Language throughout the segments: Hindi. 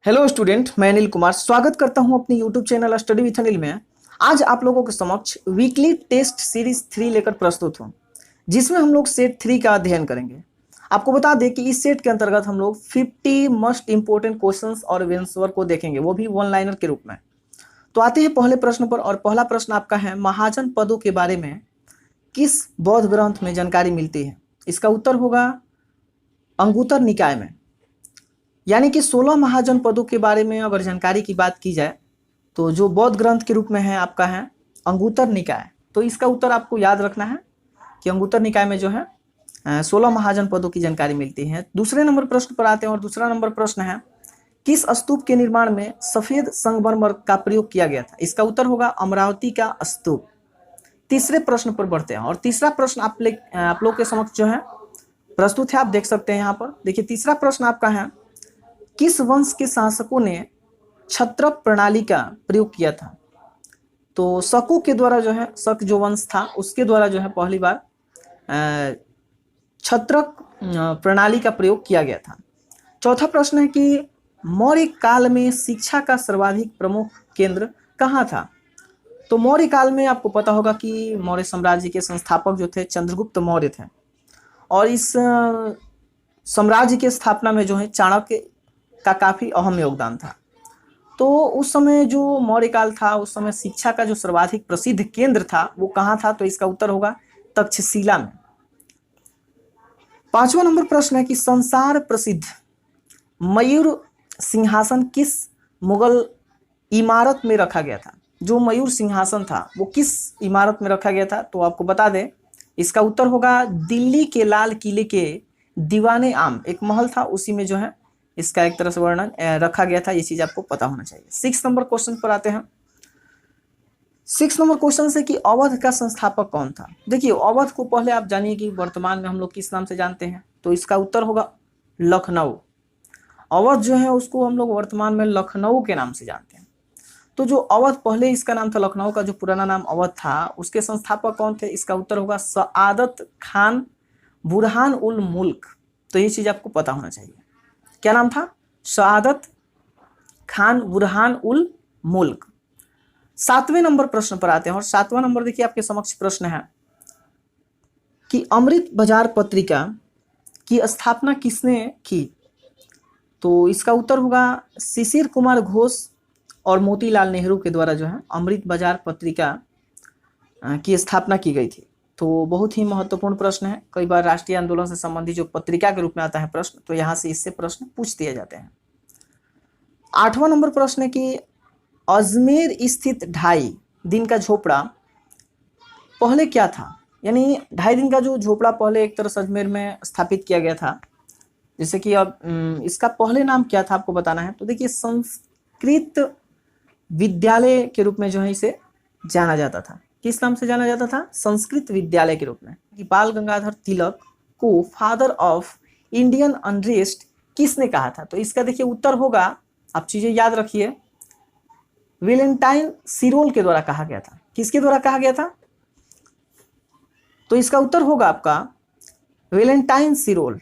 हेलो स्टूडेंट, मैं अनिल कुमार स्वागत करता हूं अपनी YouTube channel study with Anil में। आज आप लोगों के समक्ष वीकली टेस्ट सीरीज 3 लेकर प्रस्तुत हूं, जिसमें हम लोग सेट 3 का अध्ययन करेंगे। आपको बता दें कि इस सेट के अंतर्गत हम लोग 50 मोस्ट इंपोर्टेंट क्वेश्चंस और आंसर को देखेंगे, वो भी वन लाइनर के रूप में। तो आते हैं पहले प्रश्न पर, और पहला प्रश्न आपका है, महाजन पदों के बारे में किस बौद्ध ग्रंथ में जानकारी मिलती है? इसका उत्तर होगा अंगुत्तर निकाय में। यानी कि 16 महाजनपदों के बारे में अगर जानकारी की बात की जाए तो जो बौद्ध ग्रंथ के रूप में है आपका है अंगुत्तर निकाय। तो इसका उत्तर आपको याद रखना है कि अंगुत्तर निकाय में जो है 16 महाजनपदों की जानकारी मिलती है। दूसरे नंबर प्रश्न पर आते हैं, और दूसरा नंबर प्रश्न है, किस स्तूप के निर्माण में सफेद संगमरमर का प्रयोग किया गया था? इसका उत्तर होगा अमरावती का स्तूप। तीसरे प्रश्न पर बढ़ते हैं, और तीसरा प्रश्न आप लोग के समक्ष जो है प्रस्तुत है, आप देख सकते हैं यहाँ पर। देखिए, तीसरा प्रश्न आपका है, किस वंश के शासकों ने क्षत्रप प्रणाली का प्रयोग किया था? तो शकों के द्वारा जो है, शक जो वंश था उसके द्वारा जो है पहली बार क्षत्रप प्रणाली का प्रयोग किया गया था। चौथा प्रश्न है कि मौर्य काल में शिक्षा का सर्वाधिक प्रमुख केंद्र कहाँ था? तो मौर्य काल में आपको पता होगा कि मौर्य साम्राज्य के संस्थापक जो थे चंद्रगुप्त मौर्य थे, और इस साम्राज्य की स्थापना में जो है चाणक्य का काफी अहम योगदान था। तो उस समय जो मौर्य काल था, उस समय शिक्षा का जो सर्वाधिक प्रसिद्ध केंद्र था वो कहाँ था? तो इसका उत्तर होगा तक्षशिला में। पांचवा नंबर प्रश्न है कि संसार प्रसिद्ध मयूर सिंहासन किस मुगल इमारत में रखा गया था? जो मयूर सिंहासन था वो किस इमारत में रखा गया था? तो आपको बता दें, इसका उत्तर होगा दिल्ली के लाल किले के दीवाने आम एक महल था, उसी में जो है इसका एक तरह से वर्णन रखा गया था। ये चीज आपको पता होना चाहिए। 6 नंबर क्वेश्चन पर आते हैं। 6 नंबर क्वेश्चन से कि अवध का संस्थापक कौन था? देखिए, अवध को पहले आप जानिए कि वर्तमान में हम लोग किस नाम से जानते हैं। तो इसका उत्तर होगा लखनऊ। अवध जो है उसको हम लोग वर्तमान में लखनऊ के नाम से जानते हैं। तो जो अवध, पहले इसका नाम था लखनऊ, का जो पुराना नाम अवध था, उसके संस्थापक कौन थे? इसका उत्तर होगा सआदत खान बुरहान उल मुल्क। तो ये चीज आपको पता होना चाहिए। क्या नाम था? सआदत खान बुरहान उल मुल्क। 7वें नंबर प्रश्न पर आते हैं, और 7वां नंबर देखिए आपके समक्ष प्रश्न है कि अमृत बाजार पत्रिका की स्थापना किसने की? तो इसका उत्तर होगा शिशिर कुमार घोष और मोतीलाल नेहरू के द्वारा जो है अमृत बाजार पत्रिका की स्थापना की गई थी। तो बहुत ही महत्वपूर्ण प्रश्न है। कई बार राष्ट्रीय आंदोलन से संबंधित जो पत्रिका के रूप में आता है प्रश्न, तो यहाँ से इससे प्रश्न पूछ दिए जाते हैं। 8वां नंबर प्रश्न है कि अजमेर स्थित 2.5 दिन का झोपड़ा पहले क्या था? यानी 2.5 दिन का जो झोपड़ा पहले एक तरह से अजमेर में स्थापित किया गया था, जैसे कि अब इसका पहले नाम क्या था आपको बताना है। तो देखिए, संस्कृत विद्यालय के रूप में जो है इसे जाना जाता था। किस नाम से जाना जाता था? संस्कृत विद्यालय के रूप में। कि बाल गंगाधर तिलक को फादर ऑफ इंडियन अनरेस्ट किसने कहा था? तो इसका देखिए उत्तर होगा, आप चीजें याद रखिए, वेलेंटाइन सिरोल के द्वारा कहा गया था। किसके द्वारा कहा गया था? तो इसका उत्तर होगा आपका वेलेंटाइन सिरोल।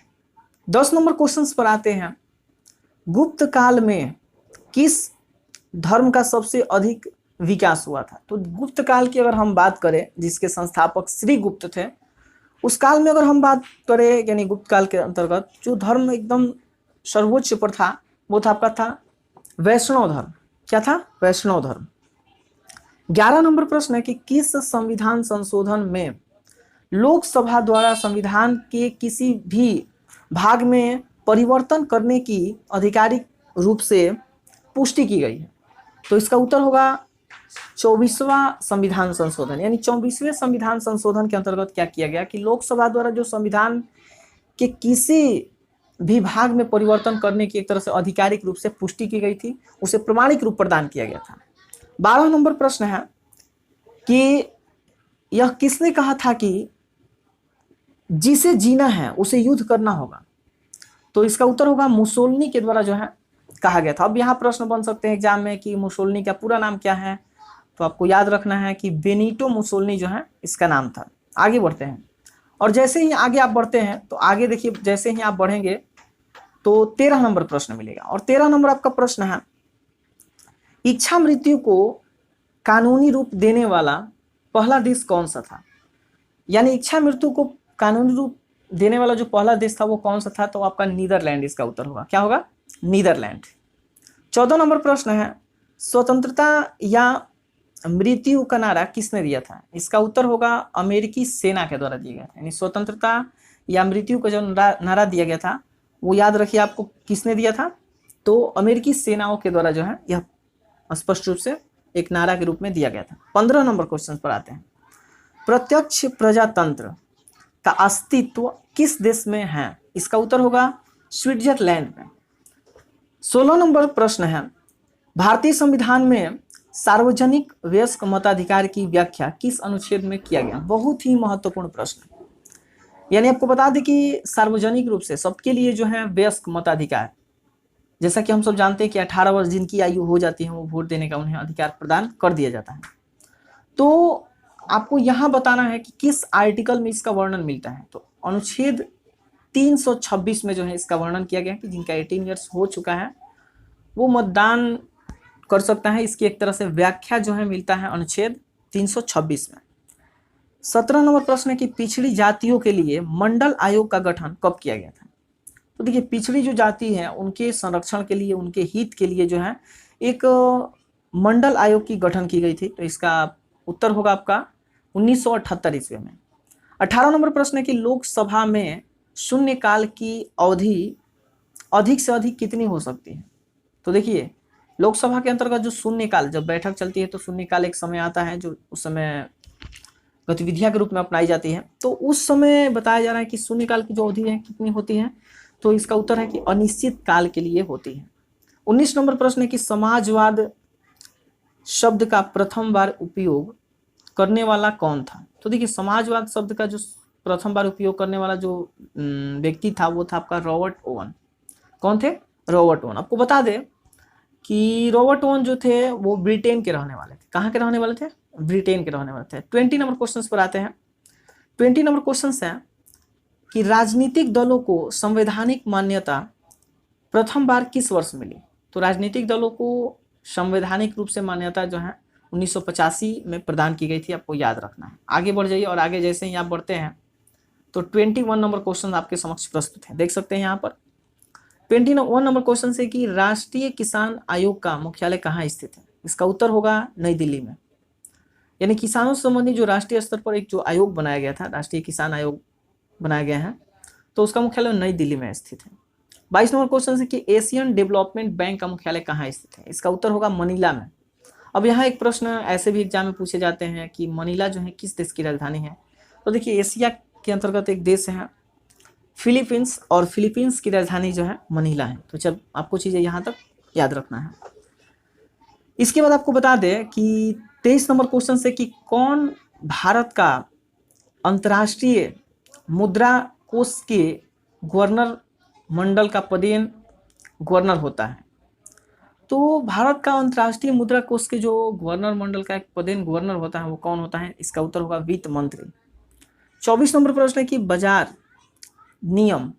10 नंबर क्वेश्चन पर आते हैं। गुप्त काल में किस धर्म का सबसे अधिक विकास हुआ था? तो गुप्त काल की अगर हम बात करें, जिसके संस्थापक श्री गुप्त थे, उस काल में अगर हम बात करें, यानी गुप्त काल के अंतर्गत जो धर्म एकदम सर्वोच्च पर था वो था आपका था वैष्णव धर्म। क्या था? वैष्णव धर्म। 11 नंबर प्रश्न है कि किस संविधान संशोधन में लोकसभा द्वारा संविधान के किसी भी भाग में परिवर्तन करने की आधिकारिक रूप से पुष्टि की गई है? तो इसका उत्तर होगा 24वां संविधान संशोधन। यानी 24वें संविधान संशोधन के अंतर्गत क्या किया गया कि लोकसभा द्वारा जो संविधान के किसी भी भाग में परिवर्तन करने की एक तरह से आधिकारिक रूप से पुष्टि की गई थी, उसे प्रमाणिक रूप प्रदान किया गया था। 12 नंबर प्रश्न है कि यह किसने कहा था कि जिसे जीना है उसे युद्ध करना होगा? तो इसका उत्तर होगा मुसोलिनी के द्वारा जो है कहा गया था। अब यहाँ प्रश्न बन सकते हैं एग्जाम में कि मुसोलिनी का पूरा नाम क्या है? तो आपको याद रखना है कि बेनिटो मुसोलिनी जो है इसका नाम था। आगे बढ़ते हैं, और जैसे ही आगे आप बढ़ते हैं तो आगे देखिए, जैसे ही आप बढ़ेंगे तो 13 नंबर प्रश्न मिलेगा। और 13 नंबर आपका प्रश्न है, इच्छा मृत्यु को कानूनी रूप देने वाला पहला देश कौन सा था? यानी इच्छा मृत्यु को कानूनी रूप देने वाला जो पहला देश था वो कौन सा था? तो आपका नीदरलैंड इसका उत्तर होगा। क्या होगा? नीदरलैंड। 14 नंबर प्रश्न है, स्वतंत्रता या मृत्यु का नारा किसने दिया था? इसका उत्तर होगा अमेरिकी सेना के द्वारा दिया गया था। यानी स्वतंत्रता या मृत्यु का जो नारा दिया गया था वो याद रखिए आपको किसने दिया था? तो अमेरिकी सेनाओं के द्वारा जो है यह स्पष्ट रूप से एक नारा के रूप में दिया गया था। 15 नंबर क्वेश्चन पर आते हैं, प्रत्यक्ष प्रजातंत्र का अस्तित्व किस देश में है? इसका उत्तर होगा स्विट्जरलैंड में। 16 नंबर प्रश्न है, भारतीय संविधान में सार्वजनिक वयस्क मताधिकार की व्याख्या किस अनुच्छेद में किया गया? बहुत ही महत्वपूर्ण प्रश्न। यानी आपको बता दें कि सार्वजनिक रूप से सबके लिए जो है वयस्क मताधिकार, जैसा कि हम सब जानते हैं कि 18 वर्ष जिनकी आयु हो जाती है वो वोट देने का उन्हें अधिकार प्रदान कर दिया जाता है। तो आपको यहाँ बताना है कि किस आर्टिकल में इसका वर्णन मिलता है। तो अनुच्छेद 326 में जो है इसका वर्णन किया गया है कि जिनका 18 ईयर्स हो चुका है वो मतदान कर सकता है। इसकी एक तरह से व्याख्या जो है मिलता है अनुच्छेद 326 में। 17 नंबर प्रश्न है कि पिछड़ी जातियों के लिए मंडल आयोग का गठन कब किया गया था? तो देखिए, पिछड़ी जो जाति है उनके संरक्षण के लिए, उनके हित के लिए जो है एक मंडल आयोग की गठन की गई थी। तो इसका उत्तर होगा आपका 1978 ईस्वी में। 18 नंबर प्रश्न है कि लोकसभा में शून्यकाल की अवधि अधिक से अधिक कितनी हो सकती है? तो देखिए, लोकसभा के अंतर्गत जो शून्यकाल, जब बैठक चलती है तो शून्यकाल एक समय आता है जो उस समय गतिविधियां के रूप में अपनाई जाती है। तो उस समय बताया जा रहा है कि शून्यकाल की जो अवधि है कितनी होती है? तो इसका उत्तर है कि अनिश्चित काल के लिए होती है। 19 नंबर प्रश्न है कि समाजवाद शब्द का प्रथम बार उपयोग करने वाला कौन था? तो देखिए, समाजवाद शब्द का जो प्रथम बार उपयोग करने वाला जो व्यक्ति था वो था आपका रॉबर्ट ओवन। कौन थे? Robert oven. आपको बता दें कि रॉबर्ट ओवन जो थे वो ब्रिटेन के रहने वाले थे। कहाँ के रहने वाले थे? ब्रिटेन के रहने वाले थे। 20 नंबर क्वेश्चन पर आते हैं। 20 नंबर क्वेश्चन है कि राजनीतिक दलों को संवैधानिक मान्यता प्रथम बार किस वर्ष मिली? तो राजनीतिक दलों को संवैधानिक रूप से मान्यता जो है 1985 में प्रदान की गई थी, आपको याद रखना है। आगे बढ़ जाइए और आगे जैसे ही आप बढ़ते हैं तो 21 नंबर क्वेश्चन आपके समक्ष प्रस्तुत है, देख सकते हैं यहाँ पर। 21 नंबर क्वेश्चन से कि राष्ट्रीय किसान आयोग का मुख्यालय कहाँ स्थित है? इसका उत्तर होगा नई दिल्ली में। यानी किसानों से संबंधित जो राष्ट्रीय स्तर पर एक जो आयोग बनाया गया था, राष्ट्रीय किसान आयोग बनाया गया है, तो उसका मुख्यालय नई दिल्ली में स्थित है। 22 नंबर क्वेश्चन है कि एशियन डेवलपमेंट बैंक का मुख्यालय कहाँ स्थित है? इसका उत्तर होगा मनीला में। अब यहाँ एक प्रश्न ऐसे भी एग्जाम में पूछे जाते हैं कि मनीला जो है किस देश की राजधानी है? तो देखिए, एशिया के अंतर्गत एक देश है फिलीपींस, और फिलीपींस की राजधानी जो है मनीला है। तो जब आपको चीज़ें यहाँ तक याद रखना है। इसके बाद आपको बता दें कि 23 नंबर क्वेश्चन से कि कौन भारत का अंतर्राष्ट्रीय मुद्रा कोष के गवर्नर मंडल का पदेन गवर्नर होता है? तो भारत का अंतर्राष्ट्रीय मुद्रा कोष के जो गवर्नर मंडल का एक पदेन गवर्नर होता है वो कौन होता है? इसका उत्तर होगा वित्त मंत्री। 24 नंबर प्रश्न है कि बाजार नियम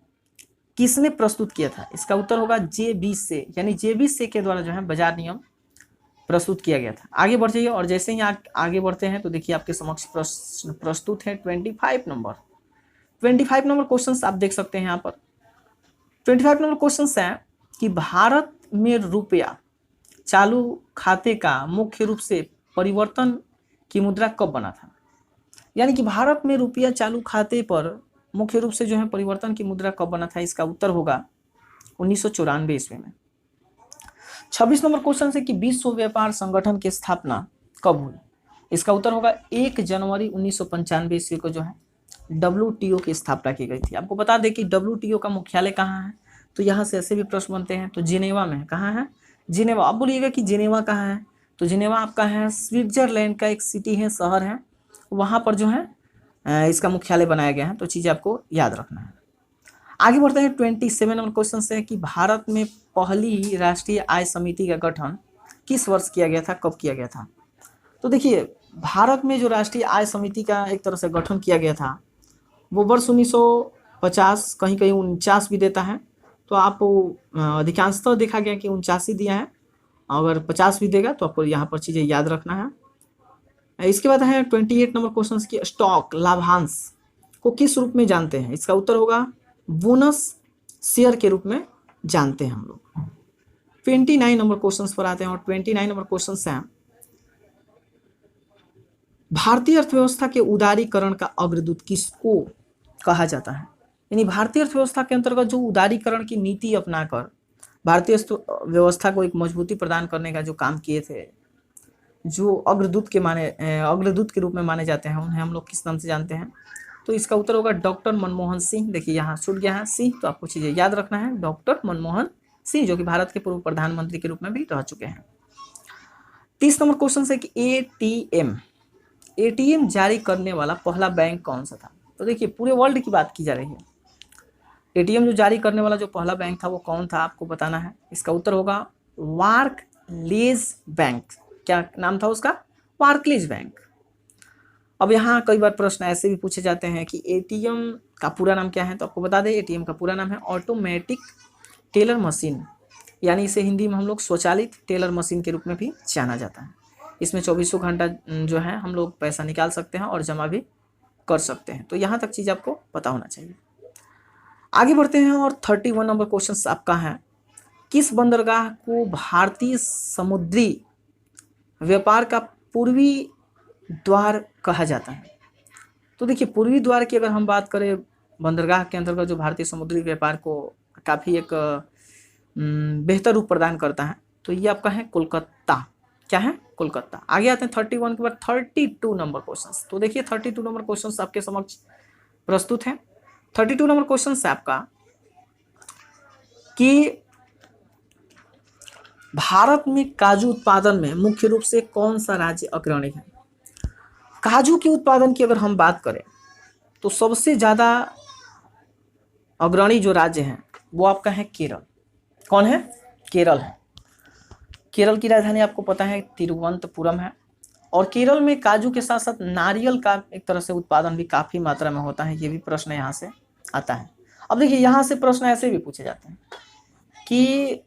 किसने प्रस्तुत किया था? इसका उत्तर होगा जे.बी. से, यानी जे.बी. से के द्वारा जो है बाजार नियम प्रस्तुत किया गया था। आगे बढ़ जाइए और जैसे ही आगे बढ़ते हैं तो देखिए आपके समक्ष प्रश्न प्रस्तुत है 25 नंबर क्वेश्चन आप देख सकते हैं यहाँ पर। 25 नंबर क्वेश्चन है कि भारत में रुपया चालू खाते का मुख्य रूप से परिवर्तन की मुद्रा कब बना था? यानी कि भारत में रुपया चालू खाते पर मुख्य रूप से जो है परिवर्तन की मुद्रा कब बना था? इसका उत्तर होगा 1994 ईस्वी में। 26 नंबर क्वेश्चन है कि विश्व व्यापार संगठन की स्थापना कब हुई? इसका उत्तर होगा 1 जनवरी 1995 ईस्वी को जो है WTO की स्थापना की गई थी। आपको बता दें कि WTO का मुख्यालय कहाँ है? तो यहाँ से ऐसे भी प्रश्न बनते हैं। तो जिनेवा में है। कहाँ है? जिनेवा। आप बोलिएगा कि जिनेवा कहाँ है? तो जिनेवा आपका है स्विट्जरलैंड का एक सिटी है, शहर है, वहाँ पर जो है इसका मुख्यालय बनाया गया है। तो चीज़ें आपको याद रखना है। आगे बढ़ते हैं 27 नंबर क्वेश्चन से है कि भारत में पहली राष्ट्रीय आय समिति का गठन किस वर्ष किया गया था, कब किया गया था? तो देखिए, भारत में जो राष्ट्रीय आय समिति का एक तरह से गठन किया गया था वो वर्ष 1950, कहीं कहीं 49 भी देता है। तो आप अधिकांशतः देखा गया कि 89 दिया है, अगर 50 भी देगा तो आपको यहाँ पर चीज़ें याद रखना है। इसके बाद है 28 नंबर क्वेश्चन की स्टॉक लाभांश को किस रूप में जानते हैं? इसका उत्तर होगा बोनस शेयर के रूप में जानते हैं हम लोग। 29 नंबर क्वेश्चन पर आते हैं और 29 नंबर क्वेश्चन है भारतीय अर्थव्यवस्था के उदारीकरण का अग्रदूत किसको कहा जाता है? यानी भारतीय अर्थव्यवस्था के अंतर्गत जो उदारीकरण की नीति अपनाकर भारतीय व्यवस्था को एक मजबूती प्रदान करने का जो काम किए थे, जो अग्रदूत के रूप में माने जाते हैं, उन्हें हम लोग किस नाम से जानते हैं? तो इसका उत्तर होगा डॉक्टर मनमोहन सिंह। देखिए यहाँ छूट गया है सिंह, तो आपको चीजें याद रखना है। डॉक्टर मनमोहन सिंह जो कि भारत के पूर्व प्रधानमंत्री के रूप में भी रह चुके हैं। 30 नंबर क्वेश्चन है कि एटीएम जारी करने वाला पहला बैंक कौन सा था? तो देखिए पूरे वर्ल्ड की बात की जा रही है। एटीएम जो जारी करने वाला जो पहला बैंक था वो कौन था, आपको बताना है। इसका उत्तर होगा बार्कलेज बैंक। क्या नाम था उसका? Barclays bank. अब यहाँ कई बार प्रश्न ऐसे भी पूछे जाते हैं कि एटीएम का पूरा नाम क्या है, तो आपको बता दें एटीएम का पूरा नाम है ऑटोमेटिक टेलर मशीन, यानी इसे हिंदी में हम लोग स्वचालित टेलर मशीन के रूप में भी जाना जाता है। इसमें 24 घंटा जो है हम लोग पैसा निकाल सकते हैं और जमा भी कर सकते हैं। तो यहाँ तक चीज़ आपको पता होना चाहिए। आगे बढ़ते हैं और 31 नंबर क्वेश्चन आपका है किस बंदरगाह को भारतीय समुद्री व्यापार का पूर्वी द्वार कहा जाता है? तो देखिए पूर्वी द्वार की अगर हम बात करें बंदरगाह के अंतर्गत जो भारतीय समुद्री व्यापार को काफ़ी एक बेहतर रूप प्रदान करता है, तो ये आपका है कोलकाता। क्या है? कोलकाता। आगे आते हैं 31 के बाद 32 नंबर क्वेश्चन। तो देखिए 32 नंबर क्वेश्चन आपके समक्ष प्रस्तुत है। 32 नंबर क्वेश्चन है आपका कि भारत में काजू उत्पादन में मुख्य रूप से कौन सा राज्य अग्रणी है? काजू के उत्पादन की अगर हम बात करें तो सबसे ज़्यादा अग्रणी जो राज्य हैं वो आपका है केरल। कौन है? केरल है। केरल की राजधानी आपको पता है तिरुवनंतपुरम है। और केरल में काजू के साथ साथ नारियल का एक तरह से उत्पादन भी काफ़ी मात्रा में होता है। ये भी प्रश्न यहाँ से आता है। अब देखिए यहाँ से प्रश्न ऐसे भी पूछे जाते हैं कि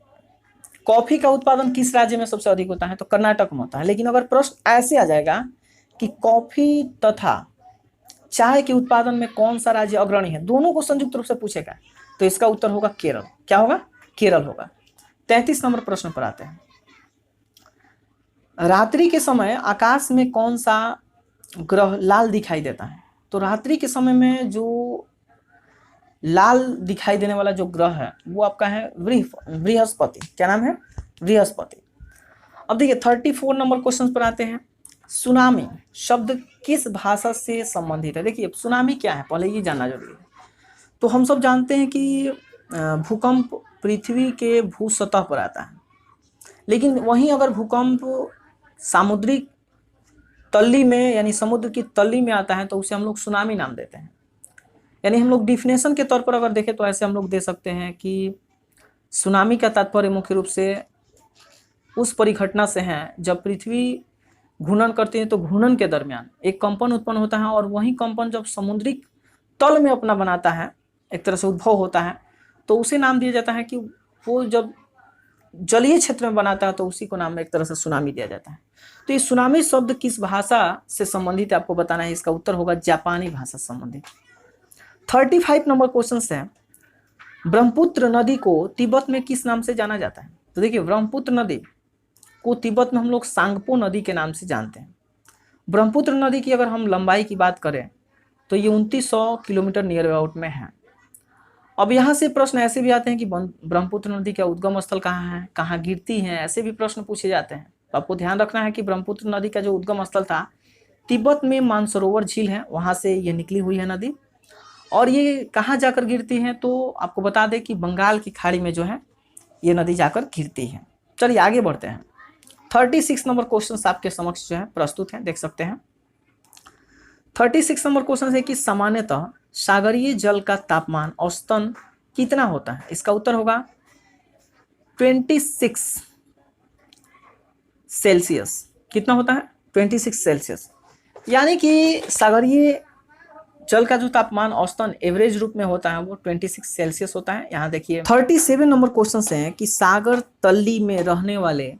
कॉफ़ी का उत्पादन किस राज्य में सबसे अधिक होता है? तो कर्नाटक में होता है। लेकिन अगर प्रश्न ऐसे आ जाएगा कि कॉफ़ी तथा चाय के उत्पादन में कौन सा राज्य अग्रणी है, दोनों को संयुक्त रूप से पूछेगा, तो इसका उत्तर होगा केरल। क्या होगा? केरल होगा। 33 नंबर प्रश्न पर आते हैं। रात्रि के समय आकाश में कौन सा ग्रह लाल दिखाई देता है? तो रात्रि के समय में जो लाल दिखाई देने वाला जो ग्रह है वो आपका है बृहस्पति। क्या नाम है? बृहस्पति। अब देखिए 34 नंबर क्वेश्चन पर आते हैं। सुनामी शब्द किस भाषा से संबंधित है? देखिए सुनामी क्या है पहले ये जानना जरूरी है। तो हम सब जानते हैं कि भूकंप पृथ्वी के भू सतह पर आता है, लेकिन वहीं अगर भूकंप सामुद्रिक तल्ली में यानी समुद्र की तल्ली में आता है तो उसे हम लोग सुनामी नाम देते हैं। यानी हम लोग डिफिनेशन के तौर पर अगर देखें तो ऐसे हम लोग दे सकते हैं कि सुनामी का तात्पर्य मुख्य रूप से उस परिघटना से है जब पृथ्वी घूर्णन करती है तो घूर्णन के दरमियान एक कंपन उत्पन्न होता है, और वही कंपन जब समुद्री तल में अपना बनाता है, एक तरह से उद्भव होता है, तो उसे नाम दिया जाता है कि वो जब जलीय क्षेत्र में बनाता है तो उसी को नाम एक तरह से सुनामी दिया जाता है। तो ये सुनामी शब्द किस भाषा से संबंधित है आपको बताना है। इसका उत्तर होगा जापानी भाषा से संबंधित। 35 नंबर क्वेश्चन है ब्रह्मपुत्र नदी को तिब्बत में किस नाम से जाना जाता है? तो देखिए ब्रह्मपुत्र नदी को तिब्बत में हम लोग सांगपो नदी के नाम से जानते हैं। ब्रह्मपुत्र नदी की अगर हम लंबाई की बात करें तो ये 2900 किलोमीटर नियर अबाउट में है। अब यहाँ से प्रश्न ऐसे भी आते हैं कि ब्रह्मपुत्र नदी का उद्गम स्थल कहाँ है, कहाँ गिरती है, ऐसे भी प्रश्न पूछे जाते हैं। तो आपको ध्यान रखना है कि ब्रह्मपुत्र नदी का जो उद्गम स्थल था तिब्बत में मानसरोवर झील है, वहाँ से ये निकली हुई है नदी। और ये कहाँ जाकर गिरती है तो आपको बता दें कि बंगाल की खाड़ी में जो है ये नदी जाकर गिरती है। चलिए आगे बढ़ते हैं। 36 नंबर क्वेश्चन आपके समक्ष जो है प्रस्तुत है, देख सकते हैं। 36 नंबर क्वेश्चन है कि सामान्यतः सागरीय जल का तापमान औसतन कितना होता है? इसका उत्तर होगा 26 सेल्सियस। कितना होता है? 26 सेल्सियस। यानी कि सागरीय जल का जो तापमान औसतन एवरेज रूप में होता है वो 26 सेल्सियस होता है। यहाँ देखिए 37 नंबर क्वेश्चन है कि सागर तल्ली में रहने वाले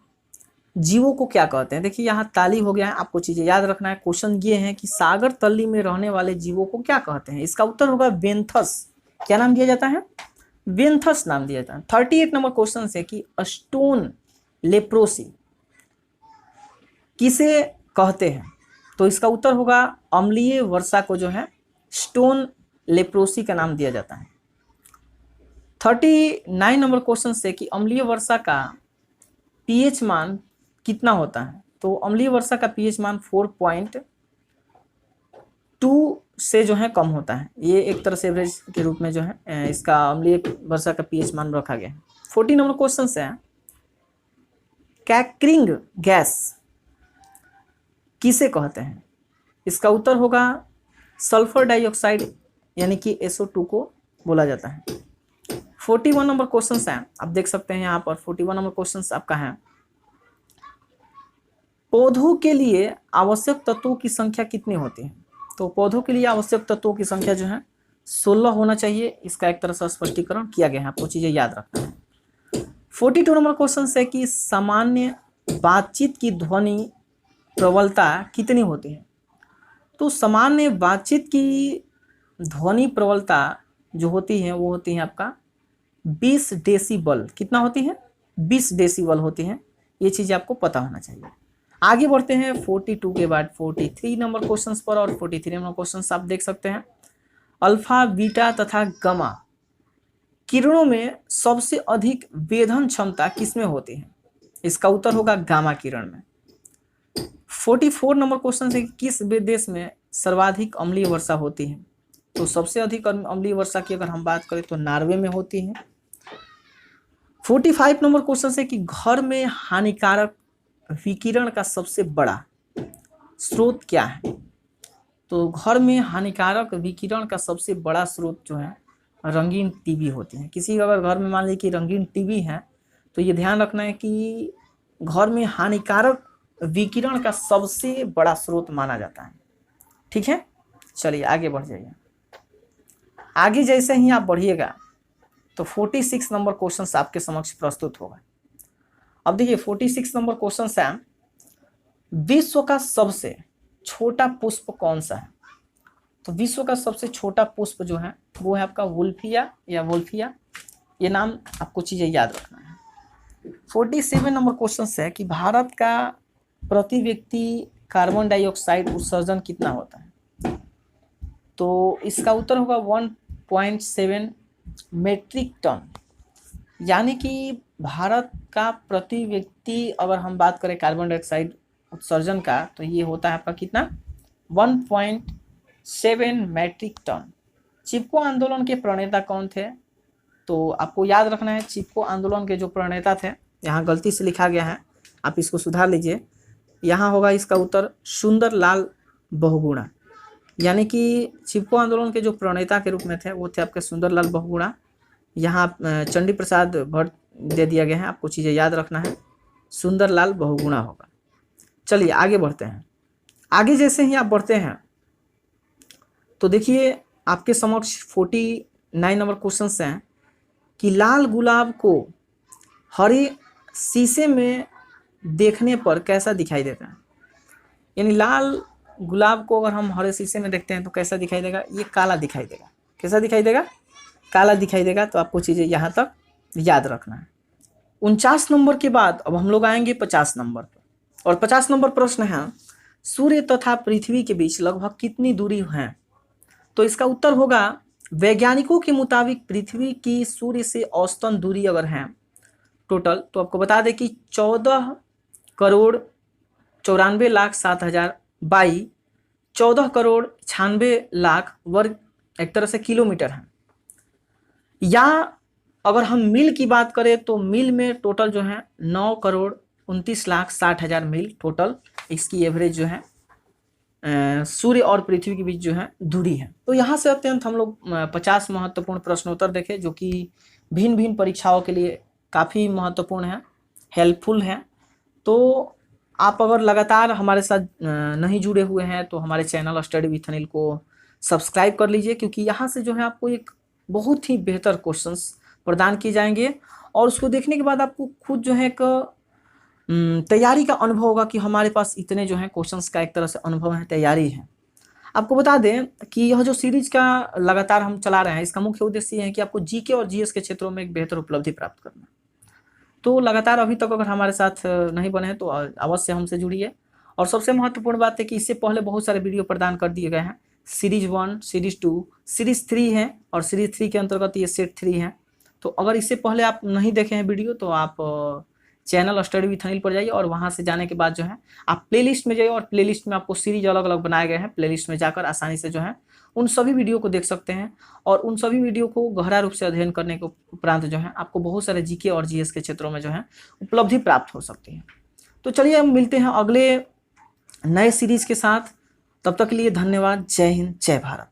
जीवों को क्या कहते हैं। देखिए यहाँ ताली हो गया है, आपको चीजें याद रखना है। क्वेश्चन ये है कि सागर तल्ली में रहने वाले जीवों को क्या कहते हैं। इसका उत्तर होगा वेंथस। क्या नाम दिया जाता है? वेंथस नाम दिया जाता है। 38 नंबर क्वेश्चन है कि स्टोन लेप्रोसी किसे कहते हैं। तो इसका उत्तर होगा अम्लीय वर्षा को जो है स्टोन लेप्रोसी का नाम दिया जाता है। 39 नंबर क्वेश्चन से कि अम्लीय वर्षा का पीएच मान कितना होता है। तो अम्लीय वर्षा का पीएच मान 4.2 से जो है कम होता है। ये एक तरह से एवरेज के रूप में जो है इसका अम्लीय वर्षा का पीएच मान रखा गया है। 40 नंबर क्वेश्चन है कैकरिंग गैस किसे कहते हैं। इसका उत्तर होगा सल्फर डाइऑक्साइड यानी कि SO2 को बोला जाता है। 41 नंबर क्वेश्चन है, आप देख सकते हैं यहाँ पर 41 नंबर क्वेश्चन आपका है पौधों के लिए आवश्यक तत्वों की संख्या कितनी होती है। तो पौधों के लिए आवश्यक तत्वों की संख्या जो है 16 होना चाहिए। इसका एक तरह से स्पष्टीकरण किया गया है, आपको चीजें याद रखना है। 42 नंबर क्वेश्चन है कि सामान्य बातचीत की ध्वनि प्रबलता कितनी होती है। तो सामान्य बातचीत की ध्वनि प्रबलता जो होती है वो होती है आपका 20 डेसिबल। कितना होती है? 20 डेसिबल होती है। ये चीज आपको पता होना चाहिए। आगे बढ़ते हैं 42 के बाद 43 नंबर क्वेश्चंस पर। और 43 नंबर क्वेश्चंस आप देख सकते हैं अल्फा बीटा तथा गामा किरणों में सबसे अधिक वेधन क्षमता किसमें होती है। इसका उत्तर होगा गामा किरण में। 44 नंबर क्वेश्चन है किस देश में सर्वाधिक अम्लीय वर्षा होती है। तो सबसे अधिक अम्लीय वर्षा की अगर हम बात करें तो नॉर्वे में होती है। 45 नंबर क्वेश्चन है कि घर में हानिकारक विकिरण का सबसे बड़ा स्रोत क्या है। तो घर में हानिकारक विकिरण का सबसे बड़ा स्रोत जो है रंगीन टीवी होती है। किसी अगर घर में मान लीजिए कि रंगीन टीवी है तो ये ध्यान रखना है कि घर में हानिकारक विकिरण का सबसे बड़ा स्रोत माना जाता है। ठीक है, चलिए आगे बढ़ जाइए। आगे जैसे ही आप बढ़िएगा तो 46 नंबर क्वेश्चन आपके समक्ष प्रस्तुत होगा। अब देखिए 46 नंबर क्वेश्चन है विश्व का सबसे छोटा पुष्प कौन सा है। तो विश्व का सबसे छोटा पुष्प जो है वो है आपका वुल्फिया या वुल्फिया। ये नाम आपको चीजें याद रखना है। 47 नंबर क्वेश्चन है कि भारत का प्रति व्यक्ति कार्बन डाइऑक्साइड उत्सर्जन कितना होता है। तो इसका उत्तर होगा 1.7 मेट्रिक टन। यानी कि भारत का प्रति व्यक्ति अगर हम बात करें कार्बन डाइऑक्साइड उत्सर्जन का तो ये होता है आपका कितना 1.7 मैट्रिक टन। चिपको आंदोलन के प्रणेता कौन थे। तो आपको याद रखना है चिपको आंदोलन के जो प्रणेता थे, यहाँ गलती से लिखा गया है, आप इसको सुधार लीजिए। यहाँ होगा इसका उत्तर सुंदरलाल बहुगुणा। यानी कि चिपको आंदोलन के जो प्रणेता के रूप में थे वो थे आपके सुंदरलाल बहुगुणा। यहाँ चंडी प्रसाद भट्ट दे दिया गया है, आपको चीज़ें याद रखना है, सुंदरलाल बहुगुणा होगा। चलिए आगे बढ़ते हैं। आगे जैसे ही आप बढ़ते हैं तो देखिए आपके समक्ष 49 नंबर क्वेश्चन हैं कि लाल गुलाब को हरे शीशे में देखने पर कैसा दिखाई देता है। यानी लाल गुलाब को अगर हम हरे शीशे में देखते हैं तो कैसा दिखाई देगा, ये काला दिखाई देगा। कैसा दिखाई देगा? काला दिखाई देगा। तो आपको चीज़ें यहाँ तक याद रखना है। 49 नंबर के बाद अब हम लोग आएंगे 50 नंबर पर। और 50 नंबर प्रश्न है सूर्य तथा पृथ्वी के बीच लगभग कितनी दूरी है। तो इसका उत्तर होगा वैज्ञानिकों के मुताबिक पृथ्वी की सूर्य से औसतन दूरी अगर है टोटल, तो आपको बता दें कि 14,94,07,000 बाई 14,96,00,000 वर्ग एक तरह से किलोमीटर है। या अगर हम मील की बात करें तो मील में टोटल जो है 9,29,60,000 मील टोटल इसकी एवरेज जो है सूर्य और पृथ्वी के बीच जो है दूरी है। तो यहाँ से अत्यंत हम लोग 50 महत्वपूर्ण प्रश्नोत्तर देखे जो कि भिन्न भिन्न परीक्षाओं के लिए काफ़ी महत्वपूर्ण है, हेल्पफुल है। तो आप अगर लगातार हमारे साथ नहीं जुड़े हुए हैं तो हमारे चैनल स्टडी विथ अनिल को सब्सक्राइब कर लीजिए, क्योंकि यहाँ से जो है आपको एक बहुत ही बेहतर क्वेश्चंस प्रदान किए जाएंगे और उसको देखने के बाद आपको खुद जो है एक तैयारी का अनुभव होगा कि हमारे पास इतने जो है क्वेश्चंस का एक तरह से अनुभव है, तैयारी है। आपको बता दें कि यह जो सीरीज का लगातार हम चला रहे हैं, इसका मुख्य उद्देश्य है कि आपको जीके और जीएस के क्षेत्रों में एक बेहतर उपलब्धि प्राप्त करना। तो लगातार अभी तक अगर हमारे साथ नहीं बने हैं तो अवश्य हमसे जुड़िए। और सबसे महत्वपूर्ण बात है कि इससे पहले बहुत सारे वीडियो प्रदान कर दिए गए हैं, सीरीज 1, सीरीज 2, सीरीज 3 है और सीरीज 3 के अंतर्गत ये सेट 3 है। तो अगर इससे पहले आप नहीं देखे हैं वीडियो तो आप चैनल स्टडी विथ अनिल पर जाइए और वहाँ से जाने के बाद जो है आप प्लेलिस्ट में जाइए और प्लेलिस्ट में आपको सीरीज अलग अलग बनाए गए हैं। प्लेलिस्ट में जाकर आसानी से जो है उन सभी वीडियो को देख सकते हैं और उन सभी वीडियो को गहरा रूप से अध्ययन करने के उपरांत जो है आपको बहुत सारे जीके और जीएस के क्षेत्रों में जो है उपलब्धि प्राप्त हो सकती है। तो चलिए हम मिलते हैं अगले नए सीरीज के साथ। तब तक के लिए धन्यवाद। जय हिंद, जय भारत।